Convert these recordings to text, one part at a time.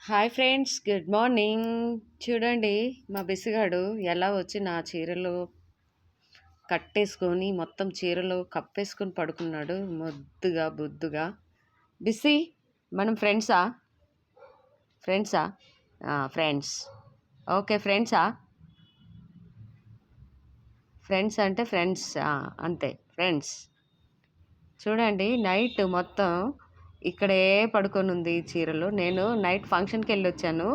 Hi friends, good morning. చూడండి, మా బిసిగాడు ఎలా వచ్చి నా చీరలు కట్టేసుకొని మొత్తం చీరలు కప్పేసుకొని పడుకున్నాడు ముద్దుగా బుద్దుగా. బిసి, మనం ఫ్రెండ్సా? ఫ్రెండ్సా? ఫ్రెండ్స్. ఓకే, ఫ్రెండ్సా? ఫ్రెండ్స్ అంటే ఫ్రెండ్స్, అంతే ఫ్రెండ్స్. చూడండి, నైట్ మొత్తం ఇక్కడే పడుకొని ఉంది చీరలు. నేను నైట్ ఫంక్షన్కి వెళ్ళొచ్చాను.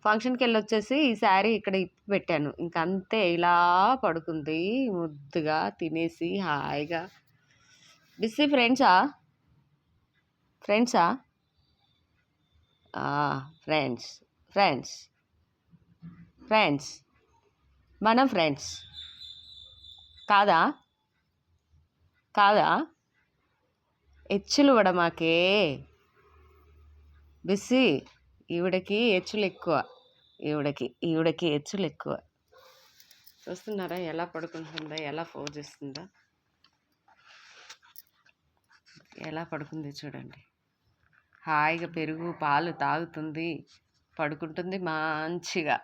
ఫంక్షన్కి వెళ్ళొచ్చేసి ఈ శారీ ఇక్కడ ఇప్పి పెట్టాను. ఇంకంతే, ఇలా పడుకుంది ముద్దుగా తినేసి హాయిగా. బిస్సీ, ఫ్రెండ్సా? ఫ్రెండ్సా? ఫ్రెండ్స్. ఫ్రెండ్స్. ఫ్రెండ్స్. మనం ఫ్రెండ్స్ కాదా? కాదా? హెచ్చులు వడమాకే బిస్సీ. ఈవిడకి హెచ్చులు ఎక్కువ. ఈవిడకి హెచ్చులు ఎక్కువ. చూస్తున్నారా ఎలా పడుకుంటుందా, ఎలా పోజ్ ఇస్తుందా, ఎలా పడుకుంది చూడండి. హాయిగా పెరుగు పాలు తాగుతుంది, పడుకుంటుంది మంచిగా.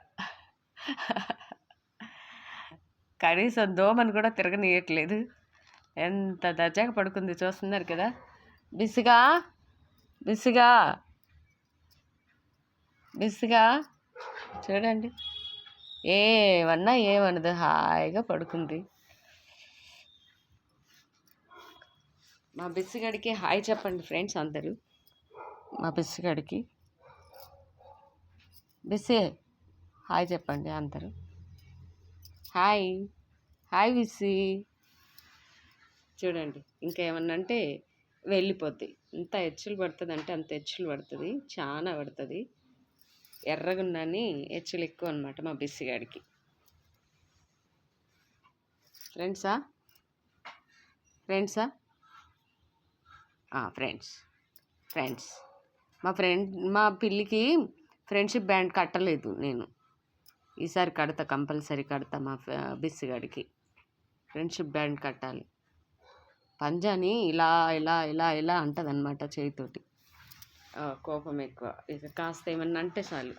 కనీసం దోమను కూడా తిరగనీయట్లేదు. ఎంత దర్జాగా పడుకుంది చూస్తున్నారు కదా. బిస్సిగా బిస్సిగా బిస్సిగా చూడండి, ఏమన్నదు, హాయిగా పడుకుంది. మా బిస్సిగడికి హాయ్ చెప్పండి ఫ్రెండ్స్ అందరూ. మా బిస్సిగడికి బిస్సి హాయ్ చెప్పండి అందరూ. Hi hi bisi. చూడండి, ఇంకా ఏమన్నా అంటే వెళ్ళిపోద్ది. ఎంత హెచ్చులు పడుతుంది అంటే అంత హెచ్చులు పడుతుంది, చాలా పడుతుంది. ఎర్రగున్నాని హెచ్చులు ఎక్కువ అనమాట మా బిస్సిగాడికి. ఫ్రెండ్సా? ఫ్రెండ్సా? ఫ్రెండ్స్. ఫ్రెండ్స్. మా పిల్లికి ఫ్రెండ్షిప్ బ్యాండ్ కట్టలేదు నేను. ఈసారి కడతా, కంపల్సరీ కడతా. మా బిస్సిగాడికి ఫ్రెండ్షిప్ బ్యాండ్ కట్టాలి. పంజాని ఇలా ఇలా ఇలా ఇలా అంటది అనమాట చేయితోటి. కోపం ఎక్కువ. ఇక కాస్త ఏమన్నా అంటే చాలు.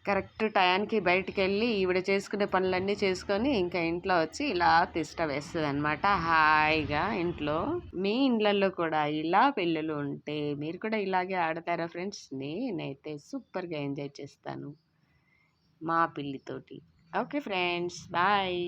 కరెక్ట్ టయానికి బయటికి వెళ్ళి ఈవిడ చేసుకునే పనులన్నీ చేసుకొని ఇంకా ఇంట్లో వచ్చి ఇలా తిష్ట వేస్తుంది అనమాట హాయిగా. ఇంట్లో మీ ఇండ్లలో కూడా ఇలా పిల్లలు ఉంటే మీరు కూడా ఇలాగే ఆడతారా ఫ్రెండ్స్? నేనైతే సూపర్గా ఎంజాయ్ చేస్తాను మా పిల్లితోటి. Okay friends, bye.